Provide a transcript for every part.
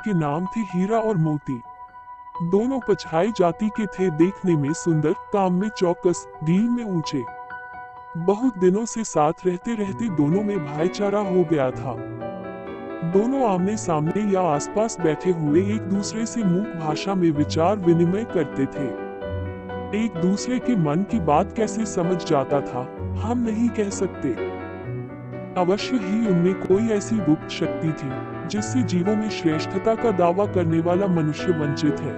जिनके नाम थे हीरा और मोती। दोनों पछाई जाति के थे, देखने में सुंदर, काम में चौकस, दिल में ऊंचे। बहुत दिनों से साथ रहते रहते दोनों में भाईचारा हो गया था। दोनों आमने सामने या आसपास बैठे हुए एक दूसरे से मूक भाषा में विचार विनिमय करते थे। एक दूसरे के मन की बात कैसे समझ जाता था, हम नहीं कह सकते। अवश्य ही उनमें कोई ऐसी गुप्त शक्ति थी जिससे जीवों में श्रेष्ठता का दावा करने वाला मनुष्य वंचित है।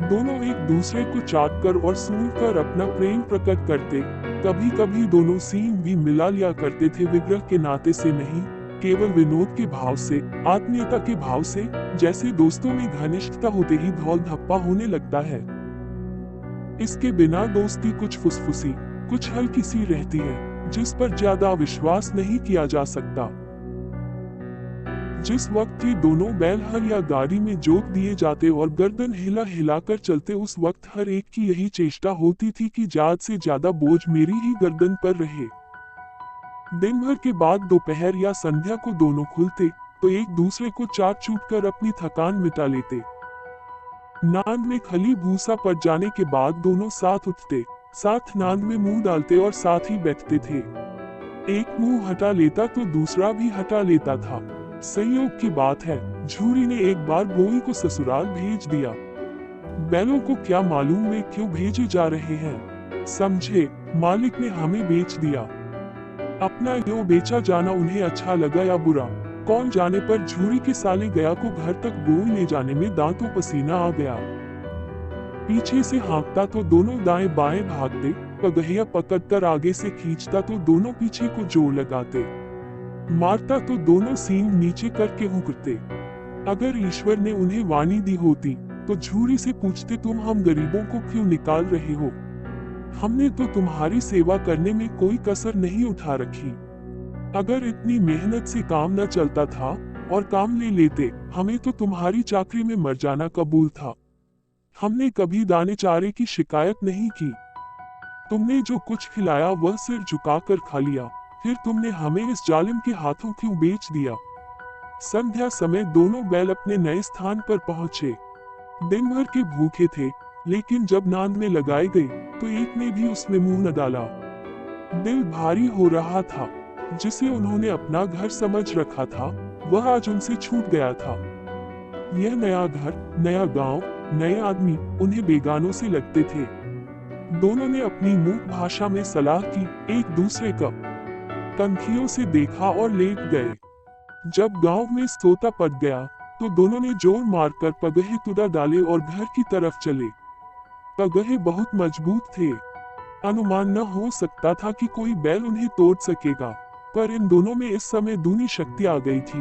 दोनों एक दूसरे को चाटकर और सूंघकर अपना प्रेम प्रकट करते। कभी कभी दोनों सींग भी मिला लिया करते थे, विग्रह के नाते से नहीं, केवल विनोद के भाव से, आत्मीयता के भाव से, जैसे दोस्तों में घनिष्ठता होते ही धौल धप्पा होने लगता है। इसके बिना दोस्ती कुछ फुसफुसी, कुछ हल्की सी रहती है, जिस पर ज्यादा विश्वास नहीं किया जा सकता। जिस वक्त ये दोनों बैल हल या गाड़ी में जोत दिए जाते और गर्दन हिला हिलाकर चलते, उस वक्त हर एक की यही चेष्टा होती थी कि ज्यादा से ज्यादा बोझ मेरी ही गर्दन पर रहे। दिन भर के बाद दोपहर या संध्या को दोनों खुलते तो एक दूसरे को चाट चूट कर अपनी थकान मिटा लेते। नांद में खली भूसा पड़ जाने के बाद दोनों साथ उठते, साथ नांद में मुंह डालते और साथ ही बैठते थे। एक मुंह हटा लेता तो दूसरा भी हटा लेता था। संयोग की बात है, झूरी ने एक बार गोई को ससुराल भेज दिया। बैलों को क्या मालूम वे क्यों भेजे जा रहे हैं, समझे, मालिक ने हमें बेच दिया। अपना यो बेचा जाना उन्हें अच्छा लगा या बुरा, कौन जाने, पर झूरी के साले गया को घर तक गोई ले जाने में दांतों पसीना आ गया। पीछे से हाँकता तो दोनों दाएं बाएं भागते, पगहिया पकड़कर आगे से खींचता तो दोनों पीछे को जोर लगाते, मारता तो दोनों सींग नीचे करके हुकते। अगर ईश्वर ने उन्हें वाणी दी होती तो झूरी से पूछते, तुम हम गरीबों को क्यों निकाल रहे हो? हमने तो तुम्हारी सेवा करने में कोई कसर नहीं उठा रखी। अगर इतनी मेहनत से काम न चलता था और काम ले लेते, हमें तो तुम्हारी चाकरी में मर जाना कबूल था। हमने कभी दाने चारे की शिकायत नहीं की। तुमने जो कुछ खिलाया वह सिर झुकाकर खा लिया, फिर तुमने हमें इस जालिम के हाथों क्यों बेच दिया? संध्या समय दोनों बैल अपने नए स्थान पर पहुंचे। दिन भर के भूखे थे, लेकिन जब नांद में लगाए गए तो एक ने भी उसमें मुंह न डाला। दिल भारी हो रहा था। जिसे उन्होंने अपना घर समझ रखा था वह आज उनसे छूट गया था। यह नया घर, नया गांव, नए आदमी उन्हें बेगानों से लगते थे। दोनों ने अपनी मूक भाषा में सलाह की, एक दूसरे का कंखियों से देखा और लेट गए। जब गांव में सोता पड़ गया तो दोनों ने जोर मारकर पगहे तुड़ा डाले और घर की तरफ चले। पगहे बहुत मजबूत थे, अनुमान न हो सकता था कि कोई बैल उन्हें तोड़ सकेगा, पर इन दोनों में इस समय दूनी शक्ति आ गई थी।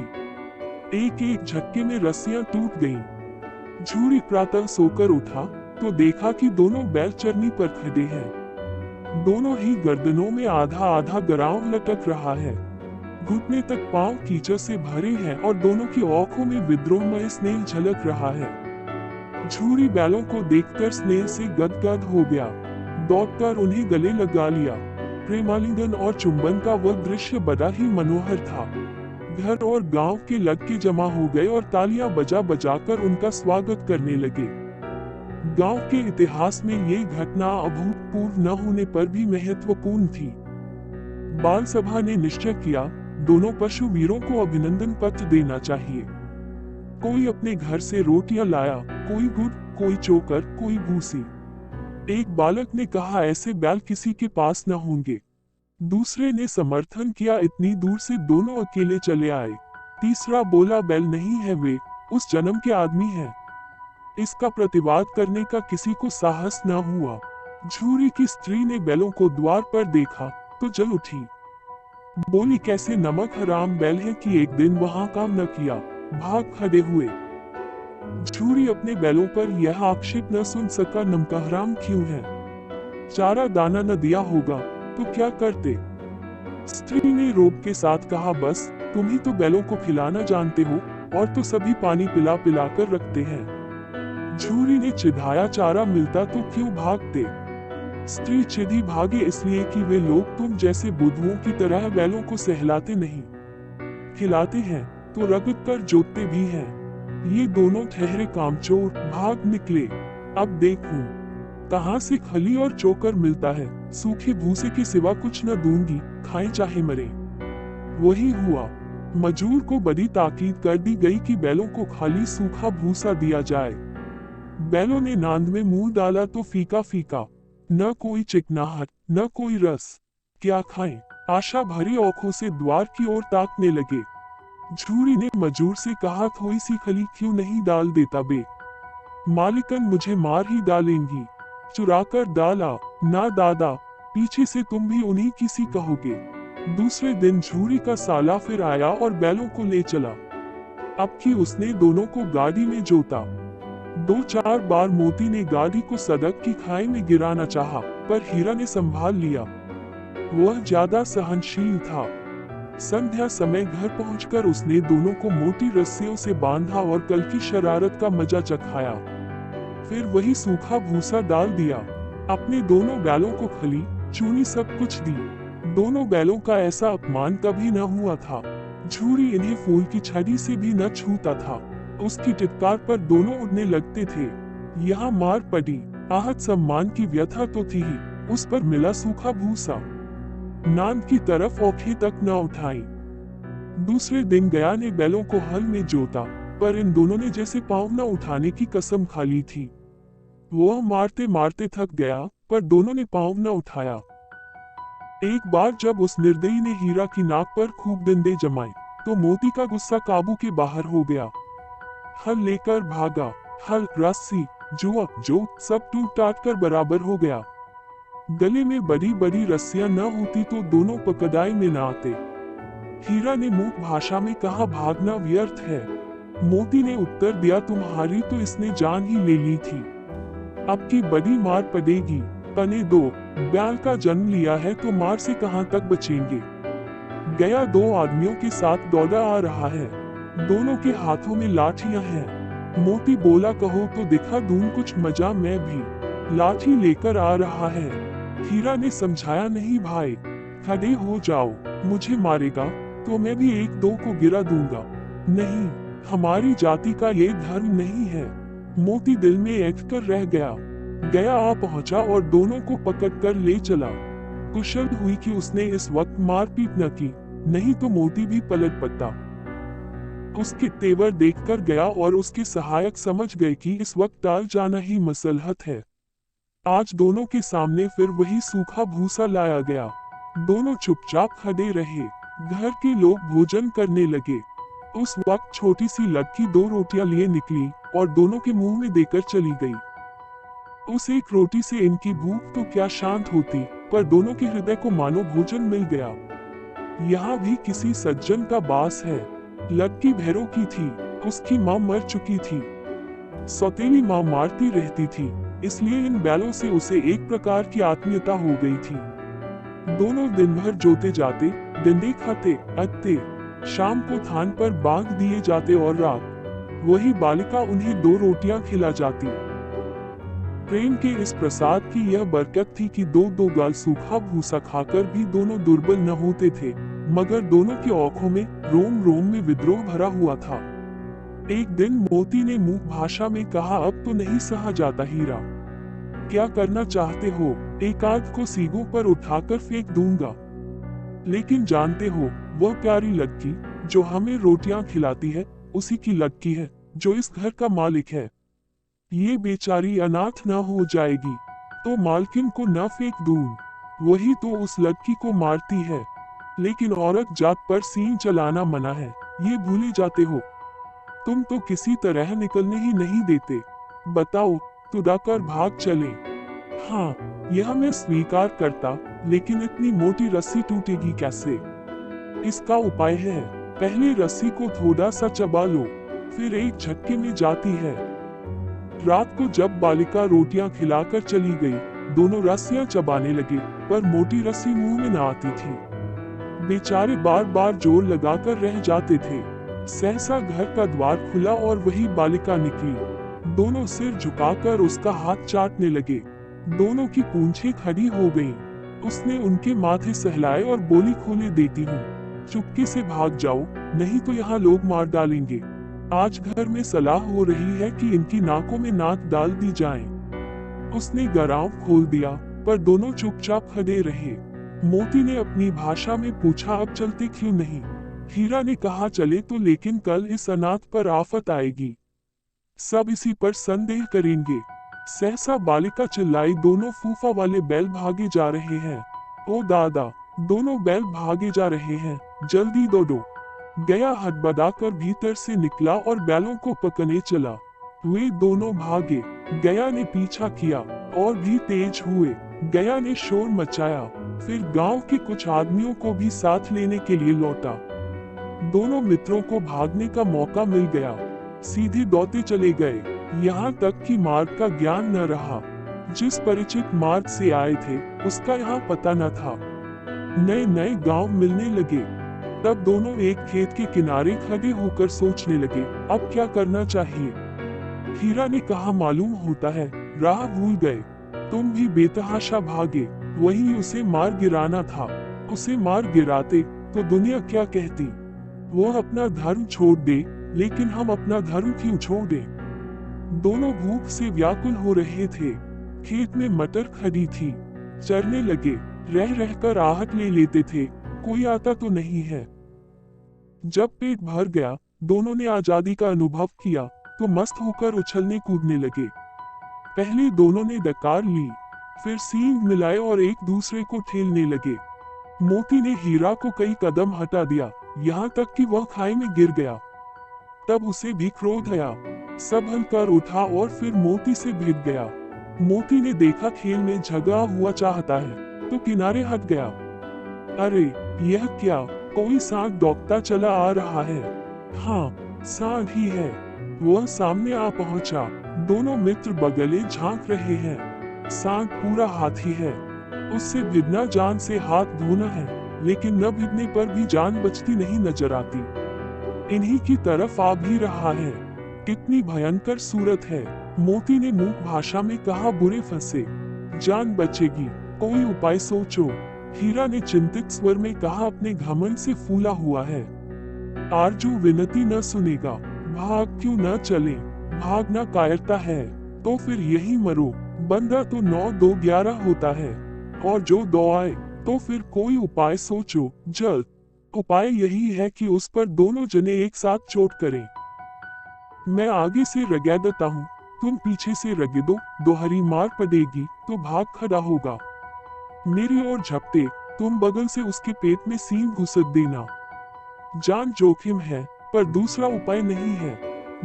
एक एक झटके में रस्सियां टूट गईं। झूरी प्रातः सोकर उठा तो देखा कि दोनों बैल चरनी पर खड़े हैं। दोनों ही गर्दनों में आधा आधा गराव लटक रहा है। घुटने तक पांव कीचड़ से भरे हैं और दोनों की आंखों में विद्रोहमय स्नेह झलक रहा है। झूरी बैलों को देखकर स्नेह से गदगद हो गया, दौड़कर उन्हें गले लगा लिया। प्रेमालिंगन और चुंबन का वह दृश्य बड़ा ही मनोहर था। घर और गांव के लग के जमा हो गए और तालियां बजा बजाकर उनका स्वागत करने लगे। गांव के इतिहास में ये घटना अभूतपूर्व न होने पर भी महत्वपूर्ण थी। बाल सभा ने निश्चय किया, दोनों पशु वीरों को अभिनंदन पत्र देना चाहिए। कोई अपने घर से रोटियां लाया, कोई गुड़, कोई चोकर, कोई भूसी। एक बालक ने कहा, ऐसे बैल किसी के पास न होंगे। दूसरे ने समर्थन किया, इतनी दूर से दोनों अकेले चले आए। तीसरा बोला, बैल नहीं है, वे उस जन्म के आदमी हैं। इसका प्रतिवाद करने का किसी को साहस न हुआ। झूरी की स्त्री ने बैलों को द्वार पर देखा तो जल उठी। बोली, कैसे नमक हराम बैल है कि एक दिन वहां काम न किया, भाग खड़े हुए। झूरी अपने बैलों पर यह आक्षेप न सुन सका, नमक हराम क्यों है? चारा दाना न दिया होगा तो क्या करते? स्त्री ने रोब के साथ कहा, बस तुम ही तो बैलों को खिलाना जानते हो, और तो सभी पानी पिला पिला कर रखते हैं। झूरी ने चिढ़ाया, चारा मिलता तो क्यों भागते? स्त्री चिढ़ी, भागे इसलिए कि वे लोग तुम जैसे बुद्धुओं की तरह बैलों को सहलाते नहीं, खिलाते हैं। तो रगड़ कर जोतते भी हैं। ये दोनों ठहरे कामचोर भाग निकले। अब देखूं कहां से खली और चोकर मिलता है। सूखे भूसे के सिवा कुछ न दूंगी, खाए चाहे मरे। वही हुआ। मजूर को बड़ी ताकीद कर दी गई कि बैलों को खाली सूखा भूसा दिया जाए। बैलों ने नांद में मुंह डाला तो फीका फीका, न कोई चिकनाहट न कोई रस। क्या खाएं? आशा भरी आंखों से द्वार की ओर ताकने लगे। झूरी ने मजूर से कहा, थोड़ी सी खली क्यों नहीं डाल देता बे? मालिकन मुझे मार ही डालेंगी। चुराकर डाला ना दादा, पीछे से तुम भी उन्हीं की सी कहोगे। दूसरे दिन झूरी का साला फिर आया और बैलों को ले चला। अब की उसने दोनों को गाड़ी में जोता। 2-4 बार मोती ने गाड़ी को सड़क की खाई में गिराना चाहा, पर हीरा ने संभाल लिया। वह ज्यादा सहनशील था। संध्या समय घर पहुंचकर उसने दोनों को मोटी रस्सियों से बांधा और कल की शरारत का मजा चखाया। फिर वही सूखा भूसा डाल दिया। अपने दोनों बैलों को खली चूनी सब कुछ दी। दोनों बैलों का ऐसा अपमान कभी न हुआ था। झूरी इन्हें फूल की छड़ी से भी न छूता था। उसकी टिटकार पर दोनों उड़ने लगते थे। यहाँ मार पड़ी, आहत सम्मान की व्यथा तो थी ही, उस पर मिला सूखा भूसा। नांद की तरफ औंखें तक न उठाई। दूसरे दिन गया ने बैलों को हल में जोता, पर इन दोनों ने जैसे पांव न उठाने की कसम खा ली थी। वह मारते मारते थक गया, पर दोनों ने पांव न उठाया। एक बार जब उस निर्दयी ने हीरा की नाक पर खूब डंडे जमाए, तो मोती का गुस्सा काबू के बाहर हो गया। हल लेकर भागा। हल, रस्सी, जुआ, जोत सब टूट टाट कर बराबर हो गया। गले में बड़ी बड़ी रस्सियां न होती तो दोनों पकड़ाई में न आते। हीरा ने मूक भाषा में कहा, भागना व्यर्थ है। मोती ने उत्तर दिया, तुम्हारी तो इसने जान ही ले ली थी। अब की बड़ी मार पड़ेगी। तने दो, बैल का जन्म लिया है तो मार से कहां तक बचेंगे। गया 2 आदमियों के साथ दौड़ा आ रहा है। दोनों के हाथों में लाठियां हैं। मोती बोला, कहो तो दिखा दूं कुछ मजा मैं भी। लाठी लेकर आ रहा है। हीरा ने समझाया, नहीं भाई, खड़े हो जाओ। मुझे मारेगा तो मैं भी 1-2 को गिरा दूंगा। नहीं, हमारी जाति का ये धर्म नहीं है। मोती दिल में ऐंठ कर रह गया। गया आ पहुंचा और दोनों को पकड़कर ले चला। कुशल हुई कि उसने इस वक्त मारपीट न की, नहीं तो मोती भी पलट पड़ता। उसके तेवर देखकर गया और उसके सहायक समझ गए कि इस वक्त टाल जाना ही मसलहत है। आज दोनों के सामने फिर वही सूखा भूसा लाया गया। दोनों चुपचाप खड़े रहे। घर के लोग भोजन करने लगे। उस वक्त छोटी सी लड़की 2 रोटियां लिए निकली और दोनों के मुंह में देकर चली गई। उस एक रोटी से इनकी भूख तो क्या शांत होती, पर दोनों के हृदय को मानो भोजन मिल गया। यहाँ भी किसी सज्जन का बास है। लड़की भैरों की थी। उसकी माँ मर चुकी थी। सौतेली माँ मारती रहती थी, इसलिए इन बैलों से उसे एक प्रकार की आत्मीयता हो गई थी। दोनों दिन भर जोते जाते, डंडे खाते, अटते। शाम को थान पर बांध दिए जाते और रात वही बालिका उन्हें 2 रोटियां खिला जाती। प्रेम के इस प्रसाद की यह बरकत थी कि 2-2 गाल सूखा भूसा खाकर भी दोनों दुर्बल न होते थे, मगर दोनों की आंखों में रोम रोम में विद्रोह भरा हुआ था। एक दिन मोती ने मूक भाषा में कहा, अब तो नहीं सहा जाता हीरा। क्या करना चाहते हो? एक आध को सीगों पर उठाकर फेंक दूंगा। लेकिन जानते हो, वह प्यारी लड़की जो हमें रोटियां खिलाती है, उसी की लड़की है जो इस घर का मालिक है। ये बेचारी अनाथ न हो जाएगी तो मालकिन को न फेंक दूं। वही तो उस लड़की को मारती है। लेकिन औरत जात पर सींग चलाना मना है, ये भूले जाते हो। तुम तो किसी तरह निकलने ही नहीं देते। बताओ, तुड़ाकर भाग चले। हाँ, यह मैं स्वीकार करता, लेकिन इतनी मोटी रस्सी टूटेगी कैसे? इसका उपाय है। पहले रस्सी को थोड़ा सा चबा लो, फिर एक झटके में जाती है। रात को जब बालिका रोटियां खिलाकर चली गई, दोनों रस्सियां चबाने लगे, पर मोटी रस्सी मुंह में न आती थी। बेचारे बार बार जोर लगाकर रह जाते थे। सहसा घर का द्वार खुला और वही बालिका निकली। दोनों सिर झुकाकर उसका हाथ चाटने लगे। दोनों की पूंछें खड़ी हो गईं। उसने उनके माथे सहलाए और बोली, खोले देती हूँ। चुपके से भाग जाओ, नहीं तो यहाँ लोग मार डालेंगे। आज घर में सलाह हो रही है कि इनकी नाकों में नाक डाल दी जाए। उसने गराव खोल दिया, पर दोनों चुपचाप खड़े रहे। मोती ने अपनी भाषा में पूछा, अब चलते क्यों नहीं? हीरा ने कहा, चले तो, लेकिन कल इस अनाथ पर आफत आएगी, सब इसी पर संदेह करेंगे। सहसा बालिका चिल्लाई, दोनों फूफा वाले बैल भागे जा रहे हैं। ओ दादा, दोनों बैल भागे जा रहे हैं, जल्दी दौड़ो। गया हड़बड़ाकर भीतर से निकला और बैलों को पकड़ने चला। वे दोनों भागे, गया ने पीछा किया और भी तेज हुए। गया ने शोर मचाया, फिर गांव के कुछ आदमियों को भी साथ लेने के लिए लौटा। दोनों मित्रों को भागने का मौका मिल गया, सीधे दौड़ते चले गए, यहाँ तक कि मार्ग का ज्ञान न रहा। जिस परिचित मार्ग से आए थे उसका यहाँ पता न था। नए नए गांव मिलने लगे। तब दोनों एक खेत के किनारे खड़े होकर सोचने लगे, अब क्या करना चाहिए। हीरा ने कहा, मालूम होता है राह भूल गए, तुम भी बेतहाशा भागे, वही उसे मार गिराना था। उसे मार गिराते तो दुनिया क्या कहती। वो अपना धर्म छोड़ दे, लेकिन हम अपना धर्म क्यों छोड़ दें। दोनों भूख से व्याकुल हो रहे थे। खेत में मटर खड़ी थी, चरने लगे, रह रहकर आहट ले लेते थे, कोई आता तो नहीं है। जब पेट भर गया, दोनों ने आजादी का अनुभव किया तो मस्त होकर उछलने कूदने लगे। पहले दोनों ने डकार ली, फिर सींग मिलाए और एक दूसरे को ठेलने लगे। मोती ने हीरा को कई कदम हटा दिया, यहाँ तक कि वह खाई में गिर गया। तब उसे भी क्रोध आया, संभल कर उठा और फिर मोती से भिड़ गया। मोती ने देखा खेल में झगड़ा हुआ चाहता है तो किनारे हट गया। अरे यह क्या, कोई सांड दौड़ता चला आ रहा है। हाँ, सांड ही है। वह सामने आ पहुंचा। दोनों मित्र बगले झांक रहे हैं। सांड पूरा हाथी है, उससे भिड़ना जान से हाथ धोना है, लेकिन न भिड़ने पर भी जान बचती नहीं नजर आती। इन्हीं की तरफ आ भी रहा है। कितनी भयंकर सूरत है। मोती ने मूक भाषा में कहा, बुरे फंसे, जान बचेगी, कोई उपाय सोचो। हीरा ने चिंतित स्वर में कहा, अपने घमंड से फूला हुआ है, आरजू विनती न सुनेगा, भाग क्यों न चले। भागना कायरता है तो फिर यही मरो। बंदा तो 9 2 11 होता है, और जो 2 आए तो फिर कोई उपाय सोचो जल्द। उपाय यही है कि उस पर दोनों जने एक साथ चोट करें। मैं आगे से रगड़ देता हूँ, तुम पीछे से रगड़ो, दोहरी मार पड़ेगी तो भाग खड़ा होगा। मेरी ओर झपटे, तुम बगल से उसके पेट में सींग घुसक देना। जान जोखिम है, पर दूसरा उपाय नहीं है।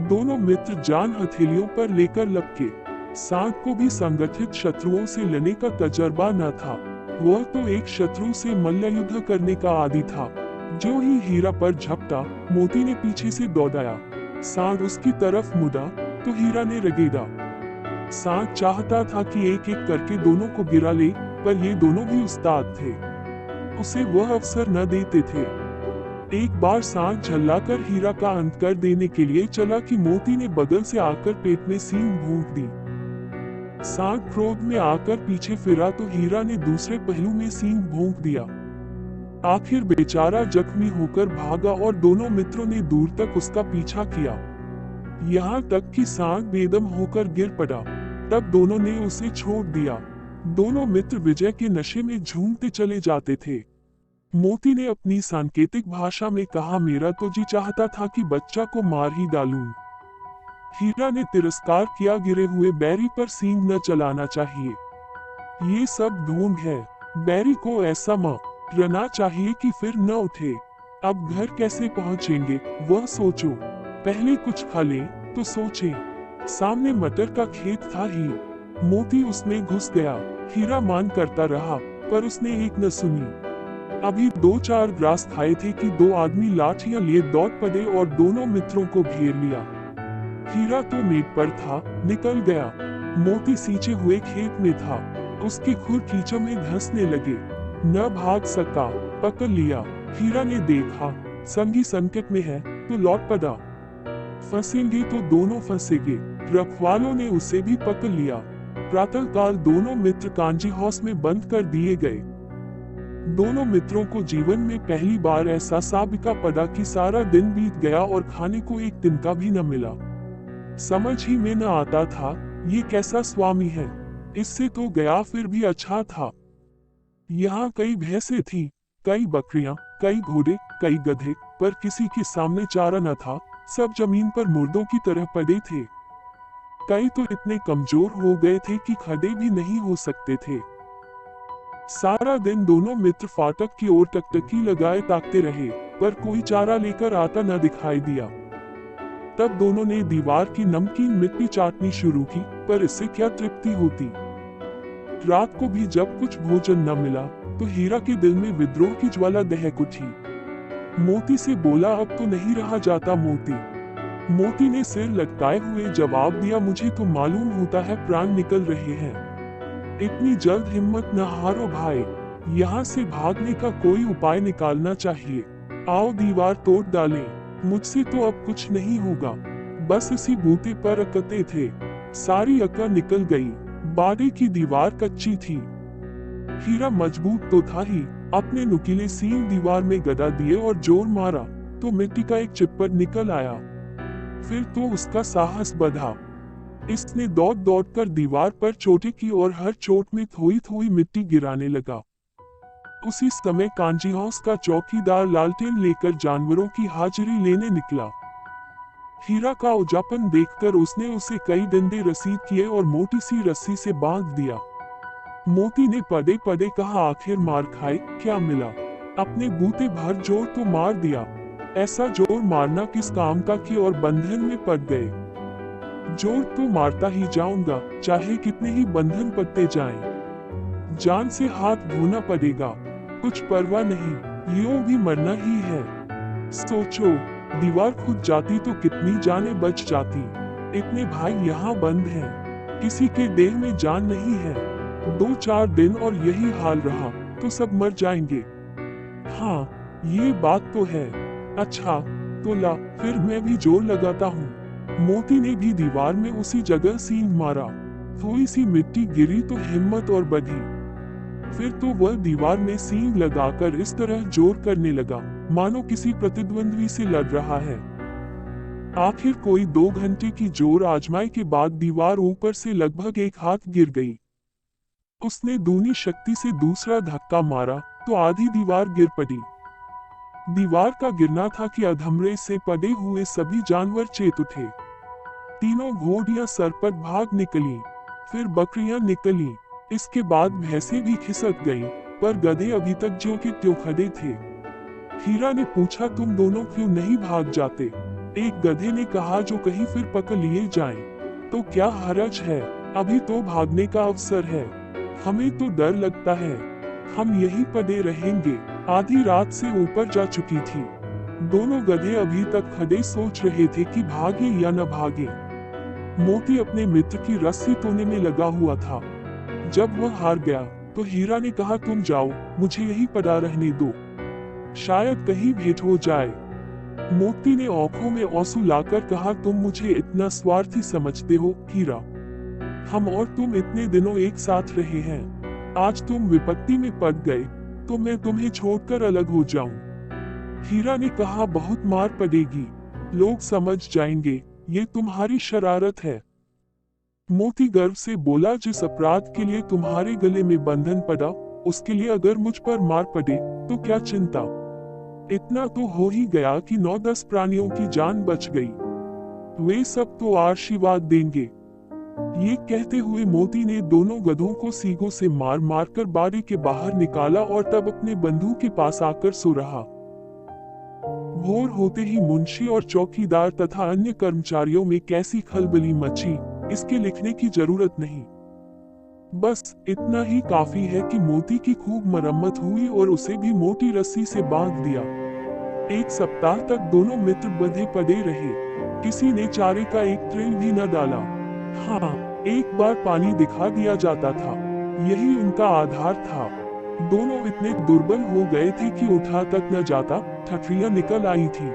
दोनों मित्र जान हथेलियों पर लेकर लपके। सांड को भी संगठित शत्रुओं से लड़ने का तजर्बा न था। वह तो एक शत्रु से मल्लयुद्ध करने का आदी था। जो ही हीरा पर झपटा, मोती ने पीछे से दौड़ाया। सांड उसकी तरफ मुड़ा तो हीरा ने रगेड़ा। सांड चाहता था कि एक एक करके दोनों को गिरा ले, पर ये दोनों भी उस्ताद थे, उसे वह अवसर न देते थे। एक बार सांड झल्लाकर हीरा का अंत कर देने के लिए चला कि मोती ने बगल से आकर पेट में सींग भोंक दी। सांड क्रोध में आकर पीछे फिरा तो हीरा ने दूसरे पहलू में सींग भोंक दिया। आखिर बेचारा जख्मी होकर भागा और दोनों मित्रों ने दूर तक उसका पीछा किया, यहाँ तक कि सांड बेदम होकर गिर पड़ा। तब दोनों ने उसे छोड़ दिया। दोनों मित्र विजय के नशे में झूमते चले जाते थे। मोती ने अपनी सांकेतिक भाषा में कहा, मेरा तो जी चाहता था कि बच्चा को मार ही डालूं। हीरा ने तिरस्कार किया, गिरे हुए बैरी पर सींग न चलाना चाहिए, ये सब ढोंग है। बैरी को ऐसा मारना चाहिए कि फिर न उठे। अब घर कैसे पहुंचेंगे वह सोचो, पहले कुछ खा लें तो सोचें। सामने मटर का खेत था ही, मोती उसमें घुस गया। हीरा मान करता रहा, पर उसने एक न सुनी। अभी 2-4 ग्रास खाए थे कि 2 आदमी लाठियां लिए दौड़ पड़े और दोनों मित्रों को घेर लिया। हीरा तो मेट पर था, निकल गया। मोती सींचे हुए खेत में था, उसके खुर कीचड़ में धंसने लगे, न भाग सका, पकड़ लिया। हीरा ने देखा संगी संकट में है तो लौट पड़ा, फंसेंगे तो दोनों फंसेंगे। रखवालों ने उसे भी पकड़ लिया। प्रातःकाल दोनों मित्र कांजी हाउस में बंद कर दिए गए। दोनों मित्रों को जीवन में पहली बार ऐसा साबिका पड़ा कि सारा दिन बीत गया और खाने को एक तिनका भी न मिला। समझ ही में न आता था, ये कैसा स्वामी है। इससे तो गया फिर भी अच्छा था। यहाँ कई भैंसें थीं, कई बकरियां, कई घोड़े, कई गधे, पर किसी के सामने चारा न था। सब जमीन पर मुर्दों की तरह पड़े थे। कई तो इतने कमजोर हो गए थे कि खड़े भी नहीं हो सकते थे। सारा दिन दोनों मित्र फाटक की ओर टकटकी लगाए ताकते रहे, पर कोई चारा लेकर आता न दिखाई दिया। तब दोनों ने दीवार की नमकीन मिट्टी चाटनी शुरू की, पर इससे क्या तृप्ति होती। रात को भी जब कुछ भोजन न मिला, तो हीरा के दिल में विद्रोह की ज्वाला दहक उठी। मोती से बोला, अब तो नहीं रहा जाता मोती। मोती ने सिर लटकाए हुए जवाब दिया, मुझे तो मालूम होता है प्राण निकल रहे हैं। इतनी जल्द हिम्मत न हारो भाई, यहाँ से भागने का कोई उपाय निकालना चाहिए। आओ दीवार तोड़ डालें। मुझसे तो अब कुछ नहीं होगा। बस इसी बूते पर अकते थे। सारी अकड़ निकल गई। बाड़े की दीवार कच्ची थी। हीरा मजबूत तो था ही, अपने नुकीले सींग दीवार में गदा दिए और जोर मारा, तो मिट्टी का एक चिप्पड़ निकल आया। फिर तो उसका साहस बढ़ा। इसने दौड़ दौड़ कर दीवार पर चोटी की और हर चोट में थोड़ी थोड़ी मिट्टी गिराने लगा। उसी समय कांजी हाउस का चौकीदार लालटेन लेकर जानवरों की हाजिरी लेने निकला। हीरा का उजापन देखकर उसने उसे कई डंडे रसीद किए और मोटी सी रस्सी से बांध दिया। मोती ने पड़े पड़े कहा, आखिर मार खाए क्या मिला। अपने बूते भर जोर तो मार दिया। ऐसा जोर मारना किस काम का कि और बंधन में पड़ गए। जोर तो मारता ही जाऊंगा, चाहे कितने ही बंधन पड़ते जाएं। जान से हाथ धोना पड़ेगा, कुछ परवाह नहीं, यूं भी मरना ही है। सोचो, दीवार खुद जाती तो कितनी जानें बच जाती। इतने भाई यहाँ बंद हैं, किसी के देह में जान नहीं है। 2-4 दिन और यही हाल रहा तो सब मर जाएंगे। हाँ, ये बात तो है। अच्छा, तो ला, फिर मैं भी जोर लगाता हूँ। मोती ने भी दीवार में उसी जगह सींग मारा। थोड़ी सी मिट्टी गिरी तो हिम्मत और बढ़ी। फिर तो वह दीवार में सींग लगाकर इस तरह जोर करने लगा, मानो किसी प्रतिद्वंद्वी से लड़ रहा है। आखिर कोई 2 घंटे की जोर आजमाई के बाद दीवार ऊपर से लगभग 1 हाथ गिर गई। उसने दूनी शक्ति से दूसरा धक्का मारा तो आधी दीवार गिर पड़ी। दीवार का गिरना था कि अधमरे से पड़े हुए सभी जानवर चेत उठे। तीनों घोड़ियां सरपट भाग निकली, फिर बकरियां निकली। इसके बाद भैंसें भी खिसक गईं, पर गधे अभी तक ज्यों के त्यों खड़े थे। हीरा ने पूछा, तुम दोनों क्यों नहीं भाग जाते? एक गधे ने कहा, जो कहीं फिर पकड़ लिए जाएं, तो क्या हरज है, अभी तो भागने का अवसर है। हमें तो डर लगता है, हम यहीं पड़े रहेंगे। आधी रात से ऊपर जा चुकी थी। दोनों गधे अभी तक खड़े सोच रहे थे कि भागे या न भागे। मोती अपने मित्र की रस्सी तोड़ने में लगा हुआ था। जब वह हार गया तो हीरा ने कहा, तुम जाओ, मुझे यहीं पड़ा रहने दो, शायद कहीं भेंट हो जाए। मोती ने आंखों में आंसू लाकर कहा, तुम मुझे इतना स्वार्थी समझते हो हीरा? हम और तुम इतने दिनों एक साथ रहे हैं, आज तुम विपत्ति में पड़ गए तो मैं तुम्हें छोड़कर अलग हो जाऊं। हीरा ने कहा, बहुत मार पड़ेगी, लोग समझ जाएंगे ये तुम्हारी शरारत है। मोती गर्व से बोला, जिस अपराध के लिए तुम्हारे गले में बंधन पड़ा, उसके लिए अगर मुझ पर मार पड़े तो क्या चिंता। इतना तो हो ही गया कि 9-10 प्राणियों की जान बच गई। वे सब तो आशीर्वाद देंगे। ये कहते हुए मोती ने दोनों गधों को सींगों से मार मारकर बाड़े के बाहर निकाला और तब अपने बंधु के पास आकर सो रहा। भोर होते ही मुंशी और चौकीदार तथा अन्य कर्मचारियों में कैसी खलबली मची, इसके लिखने की जरूरत नहीं। बस इतना ही काफी है कि मोती की खूब मरम्मत हुई और उसे भी मोटी रस्सी से बांध दिया। 1 सप्ताह तक दोनों मित्र बंधे पड़े रहे। किसी ने चारे का एक तिल भी न डाला। हाँ, एक बार पानी दिखा दिया जाता था, यही उनका आधार था। दोनों इतने दुर्बल हो गए थे कि उठा तक न जाता, ठठरियां निकल आई थी।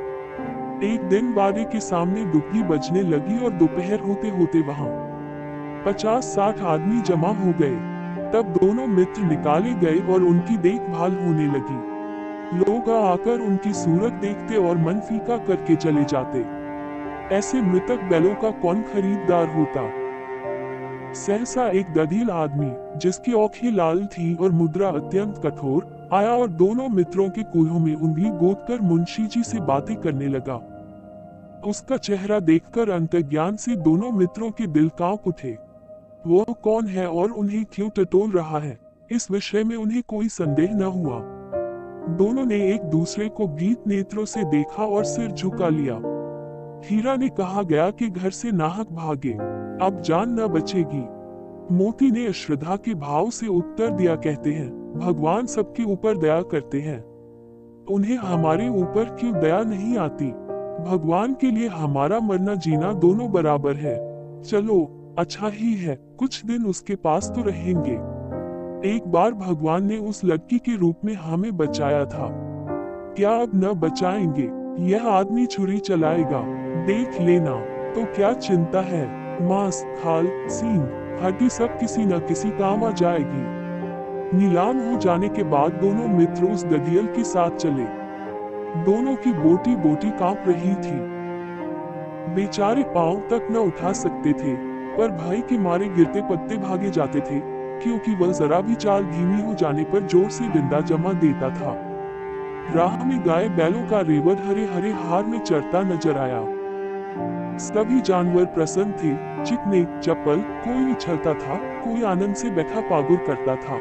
एक दिन बाड़े के सामने डुबकी बजने लगी और दोपहर होते होते वहां 50-60 आदमी जमा हो गए। तब दोनों मित्र निकाले गए और उनकी देखभाल होने लगी। लोग आकर उनकी सूरत देखते और मन फीका करके चले जाते। ऐसे मृतक बैलों का कौन खरीदार होता। सहसा एक दधिल आदमी, जिसकी आंखें लाल थी और मुद्रा अत्यंत कठोर, आया और दोनों मित्रों के कूल्हों में उंगली गोदकर मुंशी जी से बातें करने लगा। उसका चेहरा देखकर अंतर्ज्ञान से दोनों मित्रों के दिल कांप उठे। वो कौन है और उन्हें क्यों टटोल रहा है, इस विषय में उन्हें कोई संदेह न हुआ। दोनों ने एक दूसरे को भीत नेत्रों से देखा और सिर झुका लिया। हीरा ने कहा गया कि घर से नाहक भागे, अब जान न बचेगी। मोती ने श्रद्धा के भाव से उत्तर दिया, कहते हैं भगवान सबके ऊपर दया करते हैं, उन्हें हमारे ऊपर क्यों दया नहीं आती। भगवान के लिए हमारा मरना जीना दोनों बराबर है। चलो अच्छा ही है, कुछ दिन उसके पास तो रहेंगे। एक बार भगवान ने उस लड़की के रूप में हमें बचाया था, क्या अब न बचाएंगे। यह आदमी छुरी चलाएगा, देख लेना। तो क्या चिंता है, मांस, खाल, सींग, हड्डी सब किसी न किसी काम आ जाएगी। नीलाम हो जाने के बाद दोनों मित्र उस दधियल के साथ चले। दोनों की बोटी बोटी कांप रही थी। बेचारे पांव तक न उठा सकते थे, पर भय के मारे गिरते पत्ते भागे जाते थे, क्योंकि वह जरा भी चाल धीमी हो जाने पर जोर से डंडा जमा देता था। राह में गाय बैलों का रेवड़ हरे हरे हार में चढ़ता नजर आया। सभी जानवर प्रसन्न थे, चिकने चपल, कोई उछलता था, कोई आनंद से बैठा पागुर करता था।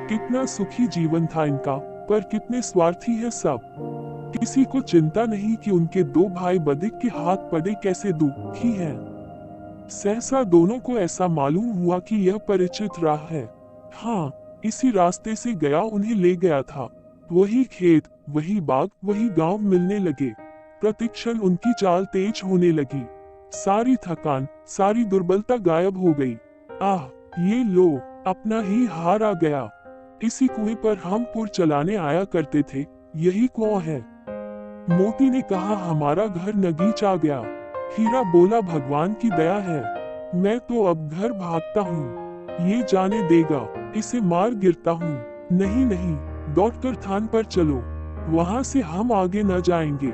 कितना सुखी जीवन था इनका, पर कितने स्वार्थी है सब। किसी को चिंता नहीं कि उनके दो भाई बधिक के हाथ पड़े कैसे दुखी हैं। सहसा दोनों को ऐसा मालूम हुआ कि यह परिचित राह है। हाँ, इसी रास्ते से गया उन्हें ले गया था। वही खेत, वही बाग, वही गांव मिलने लगे। प्रतिक्षण उनकी चाल तेज होने लगी। सारी थकान, सारी दुर्बलता गायब हो गई। आह, ये लो, अपना ही हार आ गया। इसी कुएं पर हम पुर चलाने आया करते थे, यही कुआं है। मोती ने कहा हमारा घर नगीच आ गया। हीरा बोला भगवान की दया है, मैं तो अब घर भागता हूँ। ये जाने देगा, इसे मार गिरता हूँ। नहीं नहीं, दौड़कर थान पर चलो, वहां से हम आगे न जाएंगे।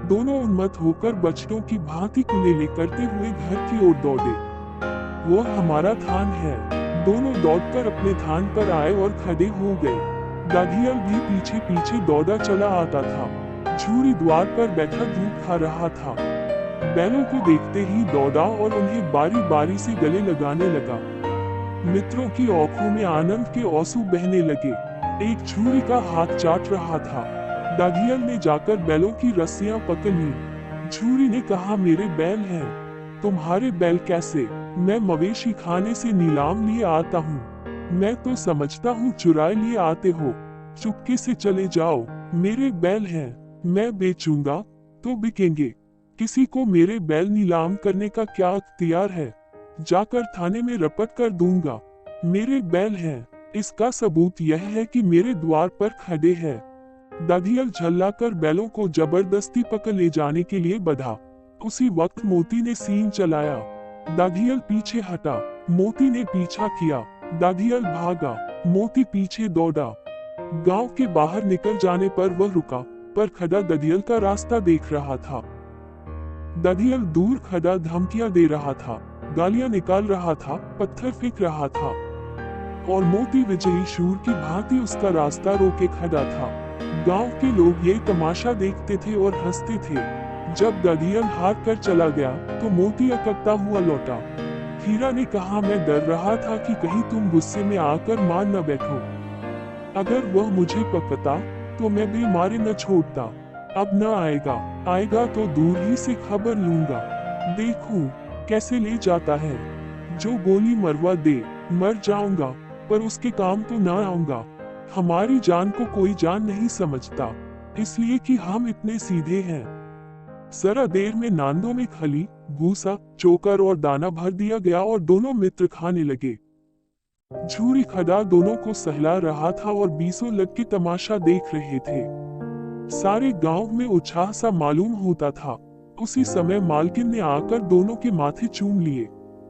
दोनों उन्मत्त होकर बछड़ों की भांति कुलेले करते हुए घर की ओर दौड़े। वो हमारा थान है। दोनों दौड़कर अपने थान पर आए और खड़े हो गए। दधियल भी पीछे पीछे दौड़ा चला आता था। झूरी द्वार पर बैठा दूध खा रहा था। बैलों को देखते ही दौड़ा और उन्हें बारी बारी से गले लगाने लगा। मित्रों की आंखों में आनंद के आंसू बहने लगे। एक झूरी का हाथ चाट रहा था। दधियल ने जाकर बैलों की रस्सियां पकड़ ली। झूरी ने कहा मेरे बैल हैं। तुम्हारे बैल कैसे? मैं मवेशी खाने से नीलाम लिए आता हूँ। मैं तो समझता हूँ चुराए लिए आते हो। चुपके से चले जाओ, मेरे बैल हैं। मैं बेचूंगा तो बिकेंगे। किसी को मेरे बैल नीलाम करने का क्या अख्तियार है? जाकर थाने में रपट कर दूंगा। मेरे बैल हैं, इसका सबूत यह है कि मेरे द्वार पर खड़े हैं। दधियल झल्लाकर बैलों को जबरदस्ती पकड़ ले जाने के लिए बढ़ा। उसी वक्त मोती ने सींग चलाया। दधियल पीछे हटा। मोती ने पीछा किया। दधियल भागा। मोती पीछे दौड़ा। गांव के बाहर निकल जाने पर वह रुका, पर खड़ा दधियल का रास्ता देख रहा था। दधियल दूर खड़ा धमकियां दे रहा था, गालियां निकाल रहा था, पत्थर फेंक रहा था, और मोती विजयी शूर की भांति उसका रास्ता रोके खड़ा था। गांव के लोग ये तमाशा देखते थे और हंसते थे। जब दधियल हार कर चला गया तो मोती अकड़ता हुआ लौटा। हीरा ने कहा मैं डर रहा था कि कहीं तुम गुस्से में आकर मार न बैठो। अगर वह मुझे पकड़ता तो मैं भी मारे न छोड़ता। अब न आएगा, आएगा तो दूर ही से खबर लूंगा। देखूं कैसे ले जाता है। जो गोली मरवा दे, मर जाऊंगा, पर उसके काम तो न आऊंगा। हमारी जान को कोई जान नहीं समझता, इसलिए कि हम इतने सीधे हैं। जरा देर में नांदों में खली, भूसा, चोकर और दाना भर दिया गया और दोनों मित्र खाने लगे। झूरी खड़ा दोनों को सहला रहा था और बीसों लग के तमाशा देख रहे थे। सारे गांव में उत्साह सा मालूम होता था। उसी समय मालकिन ने आकर दोनों के माथे चूम लिए।